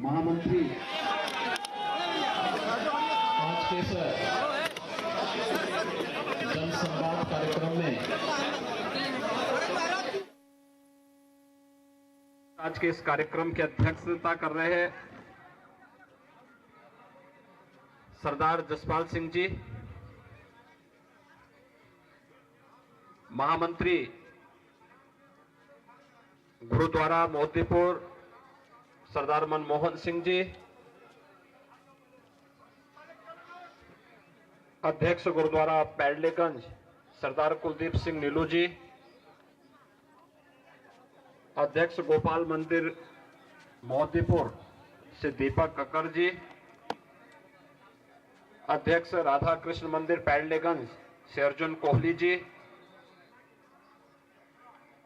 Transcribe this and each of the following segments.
महामंत्री आज के इस जनसंवाद कार्यक्रम में आज के इस कार्यक्रम की अध्यक्षता कर रहे हैं सरदार जसपाल सिंह जी, महामंत्री गुरुद्वारा मोतीपुर सरदार मनमोहन सिंह जी, अध्यक्ष गुरुद्वारा पैडलेगंज सरदार कुलदीप सिंह नीलू जी, अध्यक्ष गोपाल मंदिर मोतीपुर से दीपक कक्कर जी, अध्यक्ष राधा कृष्ण मंदिर पैडलेगंज से अर्जुन कोहली जी,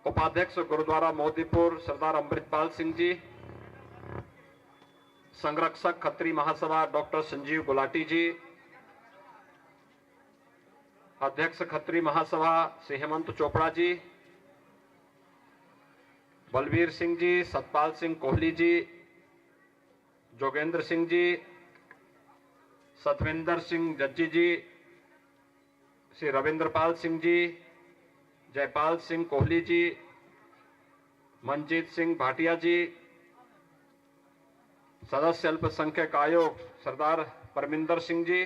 उपाध्यक्ष गुरुद्वारा मोतीपुर सरदार अमृतपाल सिंह जी, संरक्षक खत्री महासभा डॉक्टर संजीव गुलाटी जी, अध्यक्ष खत्री महासभा से हेमंत चोपड़ा जी, बलबीर सिंह जी, सतपाल सिंह कोहली जी, जोगेंद्र सिंह जी, सतविंदर सिंह जज्जी जी, श्री रविंद्रपाल सिंह जी, जयपाल सिंह कोहली जी, मनजीत सिंह भाटिया जी, सदस्य अल्पसंख्यक आयोग सरदार परमिंदर सिंह जी,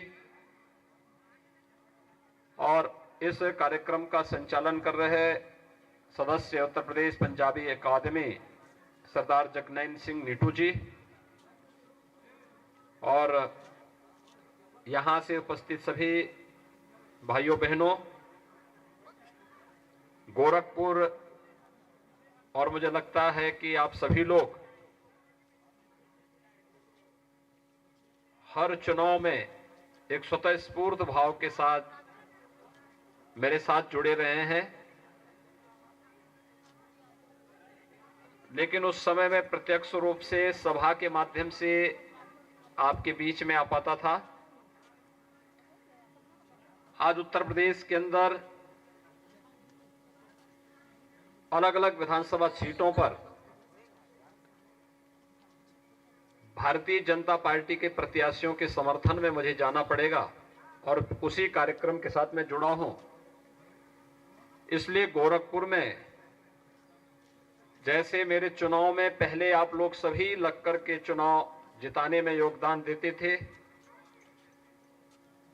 और इस कार्यक्रम का संचालन कर रहे सदस्य उत्तर प्रदेश पंजाबी अकादमी सरदार जगनैन सिंह नीटू जी, और यहां से उपस्थित सभी भाइयों बहनों, गोरखपुर, और मुझे लगता है कि आप सभी लोग हर चुनाव में एक स्वतःस्फूर्त भाव के साथ मेरे साथ जुड़े रहे हैं, लेकिन उस समय में प्रत्यक्ष रूप से सभा के माध्यम से आपके बीच में आ पाता था। आज उत्तर प्रदेश के अंदर अलग अलग विधानसभा सीटों पर भारतीय जनता पार्टी के प्रत्याशियों के समर्थन में मुझे जाना पड़ेगा, और उसी कार्यक्रम के साथ मैं जुड़ा हूं। इसलिए गोरखपुर में जैसे मेरे चुनाव में पहले आप लोग सभी लगकर के चुनाव जिताने में योगदान देते थे,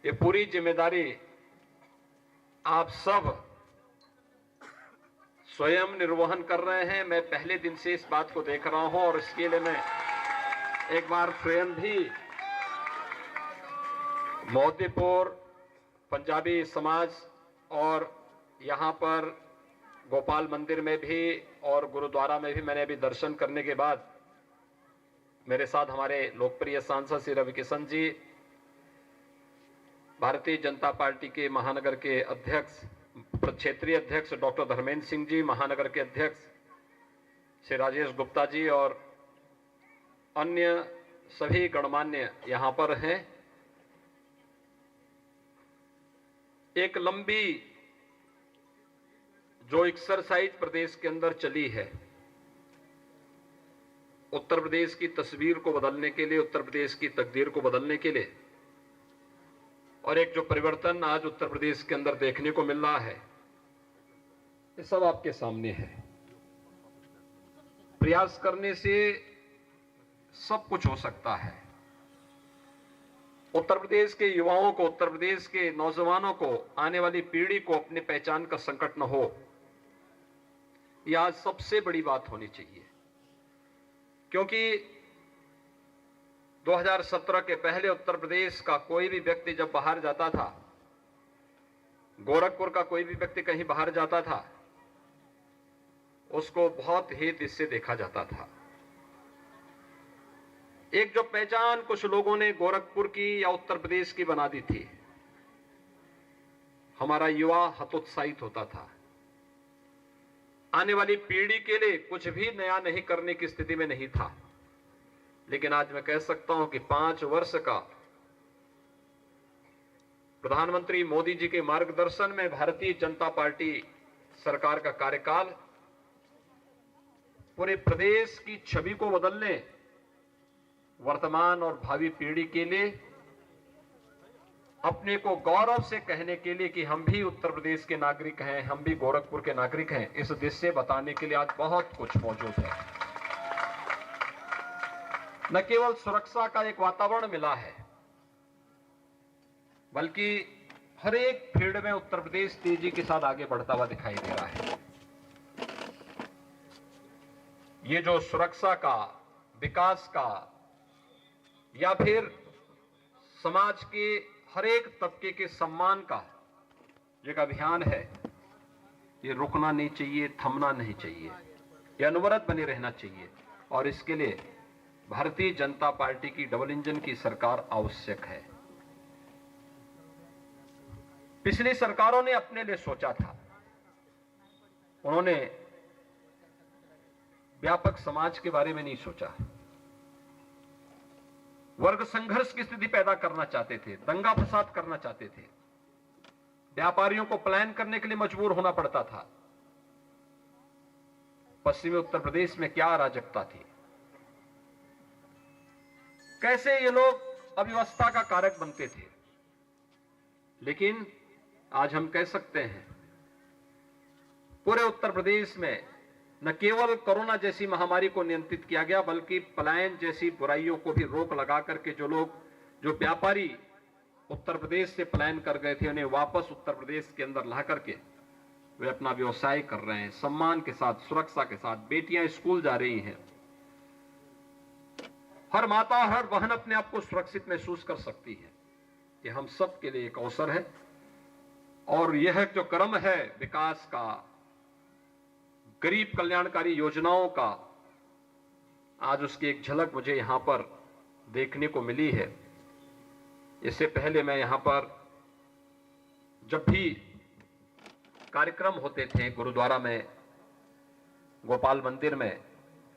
ये पूरी जिम्मेदारी आप सब स्वयं निर्वहन कर रहे हैं। मैं पहले दिन से इस बात को देख रहा हूं, और इसके लिए मैं एक बार स्वयं भी मोतीपुर पंजाबी समाज और यहां पर गोपाल मंदिर में भी और गुरुद्वारा में भी मैंने अभी दर्शन करने के बाद मेरे साथ हमारे लोकप्रिय सांसद श्री रविकिशन जी, भारतीय जनता पार्टी के महानगर के अध्यक्ष क्षेत्रीय अध्यक्ष डॉक्टर धर्मेंद्र सिंह जी, महानगर के अध्यक्ष श्री राजेश गुप्ता जी, और अन्य सभी गणमान्य यहां पर हैं। एक लंबी जो एक्सरसाइज प्रदेश के अंदर चली है, उत्तर प्रदेश की तस्वीर को बदलने के लिए, उत्तर प्रदेश की तकदीर को बदलने के लिए, और एक जो परिवर्तन आज उत्तर प्रदेश के अंदर देखने को मिल रहा है, ये सब आपके सामने है। प्रयास करने से सब कुछ हो सकता है। उत्तर प्रदेश के युवाओं को, उत्तर प्रदेश के नौजवानों को, आने वाली पीढ़ी को अपनी पहचान का संकट न हो, यह आज सबसे बड़ी बात होनी चाहिए। क्योंकि 2017 के पहले उत्तर प्रदेश का कोई भी व्यक्ति जब बाहर जाता था, गोरखपुर का कोई भी व्यक्ति कहीं बाहर जाता था, उसको बहुत हेत इससे देखा जाता था। एक जो पहचान कुछ लोगों ने गोरखपुर की या उत्तर प्रदेश की बना दी थी, हमारा युवा हतोत्साहित होता था। आने वाली पीढ़ी के लिए कुछ भी नया नहीं करने की स्थिति में नहीं था। लेकिन आज मैं कह सकता हूं कि 5 वर्ष का प्रधानमंत्री मोदी जी के मार्गदर्शन में भारतीय जनता पार्टी सरकार का कार्यकाल पूरे प्रदेश की छवि को बदलने वर्तमान और भावी पीढ़ी के लिए अपने को गौरव से कहने के लिए कि हम भी उत्तर प्रदेश के नागरिक हैं, हम भी गोरखपुर के नागरिक हैं, इस दृश्य बताने के लिए आज बहुत कुछ मौजूद है। न केवल सुरक्षा का एक वातावरण मिला है, बल्कि हर एक फील्ड में उत्तर प्रदेश तेजी के साथ आगे बढ़ता हुआ दिखाई दे रहा है। ये जो सुरक्षा का, विकास का या फिर समाज के हर एक तबके के सम्मान का एक अभियान है, ये रुकना नहीं चाहिए, थमना नहीं चाहिए, ये अनवरत बने रहना चाहिए। और इसके लिए भारतीय जनता पार्टी की डबल इंजन की सरकार आवश्यक है। पिछली सरकारों ने अपने लिए सोचा था, उन्होंने व्यापक समाज के बारे में नहीं सोचा, वर्ग संघर्ष की स्थिति पैदा करना चाहते थे, दंगा फसाद करना चाहते थे, व्यापारियों को पलायन करने के लिए मजबूर होना पड़ता था। पश्चिमी उत्तर प्रदेश में क्या अराजकता थी, कैसे ये लोग अव्यवस्था का कारक बनते थे। लेकिन आज हम कह सकते हैं पूरे उत्तर प्रदेश में न केवल कोरोना जैसी महामारी को नियंत्रित किया गया, बल्कि पलायन जैसी बुराइयों को भी रोक लगा करके जो व्यापारी उत्तर प्रदेश से पलायन कर गए थे, उन्हें वापस उत्तर प्रदेश के अंदर ला करके वे अपना व्यवसाय कर रहे हैं, सम्मान के साथ, सुरक्षा के साथ। बेटियां स्कूल जा रही हैं, हर माता, हर बहन अपने आप को सुरक्षित महसूस कर सकती है। ये हम सब के लिए एक अवसर है, और यह जो क्रम है विकास का, गरीब कल्याणकारी योजनाओं का, आज उसकी एक झलक मुझे यहां पर देखने को मिली है। इससे पहले मैं यहां पर जब भी कार्यक्रम होते थे गुरुद्वारा में, गोपाल मंदिर में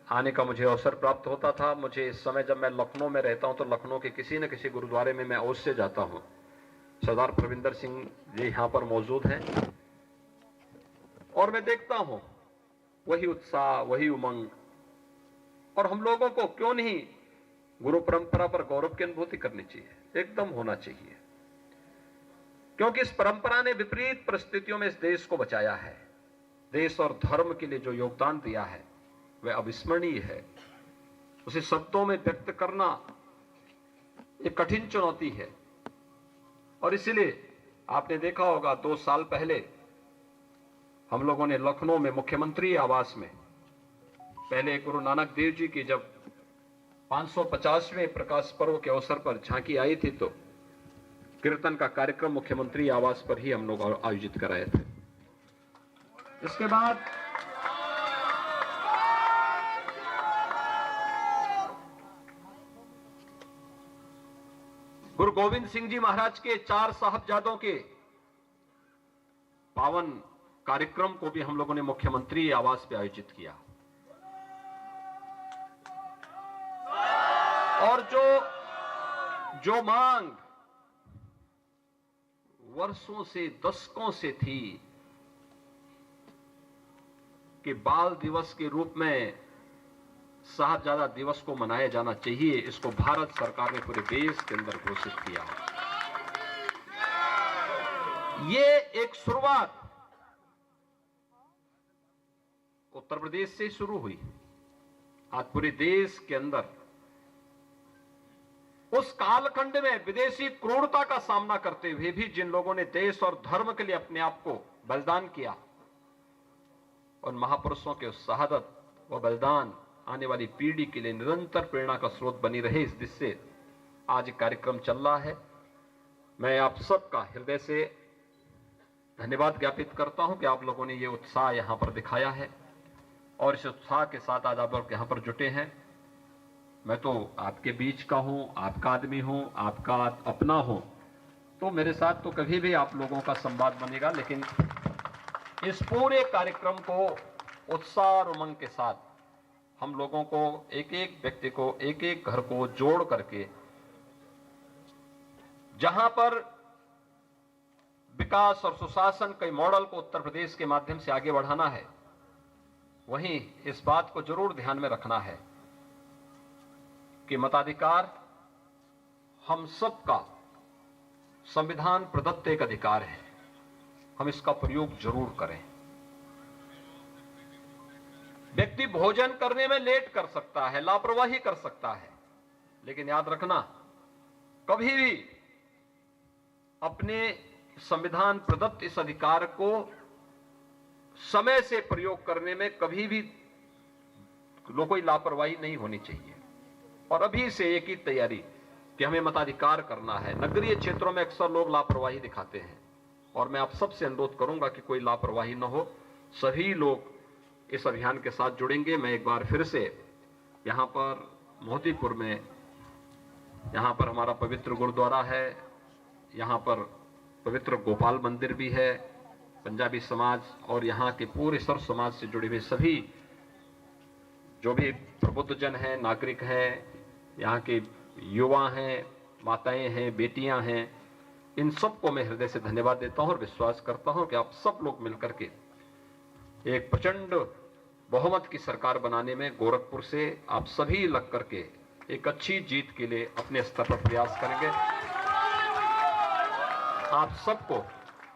आने का मुझे अवसर प्राप्त होता था। मुझे इस समय जब मैं लखनऊ में रहता हूं तो लखनऊ के किसी न किसी गुरुद्वारे में मैं अवश्य जाता हूं। सरदार प्रविंदर सिंह जी यहां पर मौजूद हैं, और मैं देखता हूं वही उत्साह, वही उमंग। और हम लोगों को क्यों नहीं गुरु परंपरा पर गौरव की अनुभूति करनी चाहिए, एकदम होना चाहिए, क्योंकि इस परंपरा ने विपरीत परिस्थितियों में इस देश को बचाया है। देश और धर्म के लिए जो योगदान दिया है वह अविस्मरणीय है। उसे शब्दों में व्यक्त करना एक कठिन चुनौती है। और इसलिए आपने देखा होगा 2 साल पहले हम लोगों ने लखनऊ में मुख्यमंत्री आवास में पहले गुरु नानक देव जी की जब 550वें प्रकाश पर्व के अवसर पर झांकी आई थी, तो कीर्तन का कार्यक्रम मुख्यमंत्री आवास पर ही हम लोग आयोजित कराए थे। इसके बाद गुरु गोविंद सिंह जी महाराज के 4 साहबजादों के पावन कार्यक्रम को भी हम लोगों ने मुख्यमंत्री आवास पे आयोजित किया। और जो मांग वर्षों से, दशकों से थी कि बाल दिवस के रूप में साहबजादा दिवस को मनाया जाना चाहिए, इसको भारत सरकार ने पूरे देश के अंदर घोषित किया। ये एक शुरुआत उत्तर प्रदेश से शुरू हुई। आज पूरे देश के अंदर उस कालखंड में विदेशी क्रूरता का सामना करते हुए भी जिन लोगों ने देश और धर्म के लिए अपने आप को बलिदान किया, उन महापुरुषों के उस शहादत व बलिदान आने वाली पीढ़ी के लिए निरंतर प्रेरणा का स्रोत बनी रहे, इस दिशा से आज कार्यक्रम चल रहा है। मैं आप सबका हृदय से धन्यवाद ज्ञापित करता हूं कि आप लोगों ने ये उत्साह यहां पर दिखाया है, और इस उत्साह के साथ आज आप लोग यहां पर जुटे हैं। मैं तो आपके बीच का हूं, आपका आदमी हूं, आपका अपना हूं, तो मेरे साथ तो कभी भी आप लोगों का संवाद बनेगा। लेकिन इस पूरे कार्यक्रम को उत्साह और उमंग के साथ हम लोगों को, एक एक व्यक्ति को, एक एक घर को जोड़ करके जहां पर विकास और सुशासन के मॉडल को उत्तर प्रदेश के माध्यम से आगे बढ़ाना है, वहीं इस बात को जरूर ध्यान में रखना है कि मताधिकार हम सबका संविधान प्रदत्त एक अधिकार है, हम इसका प्रयोग जरूर करें। व्यक्ति भोजन करने में लेट कर सकता है, लापरवाही कर सकता है, लेकिन याद रखना, कभी भी अपने संविधान प्रदत्त इस अधिकार को समय से प्रयोग करने में कभी भी कोई लापरवाही नहीं होनी चाहिए। और अभी से एक ही तैयारी कि हमें मताधिकार करना है। नगरीय क्षेत्रों में अक्सर लोग लापरवाही दिखाते हैं और मैं आप सबसे अनुरोध करूंगा कि कोई लापरवाही न हो, सभी लोग इस अभियान के साथ जुड़ेंगे। मैं एक बार फिर से यहां पर मोतीपुर में, यहां पर हमारा पवित्र गुरुद्वारा है, यहां पर पवित्र गोपाल मंदिर भी है, पंजाबी समाज और यहां के पूरे सर्व समाज से जुड़े हुए सभी जो भी प्रबुद्धजन हैं, नागरिक हैं, यहाँ के युवा हैं, माताएं हैं, बेटियां हैं, इन सबको मैं हृदय से धन्यवाद देता हूं और विश्वास करता हूं कि आप सब लोग मिलकर के एक प्रचंड बहुमत की सरकार बनाने में गोरखपुर से आप सभी लग करके एक अच्छी जीत के लिए अपने स्तर पर प्रयास करेंगे। आप सबको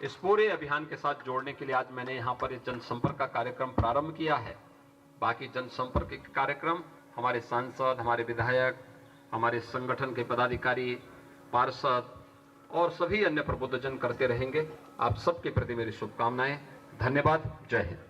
इस पूरे अभियान के साथ जोड़ने के लिए आज मैंने यहाँ पर इस जनसंपर्क का कार्यक्रम प्रारंभ किया है। बाकी जनसंपर्क के कार्यक्रम हमारे सांसद, हमारे विधायक, हमारे संगठन के पदाधिकारी, पार्षद और सभी अन्य प्रबुद्धजन करते रहेंगे। आप सबके प्रति मेरी शुभकामनाएं। धन्यवाद। जय हिंद।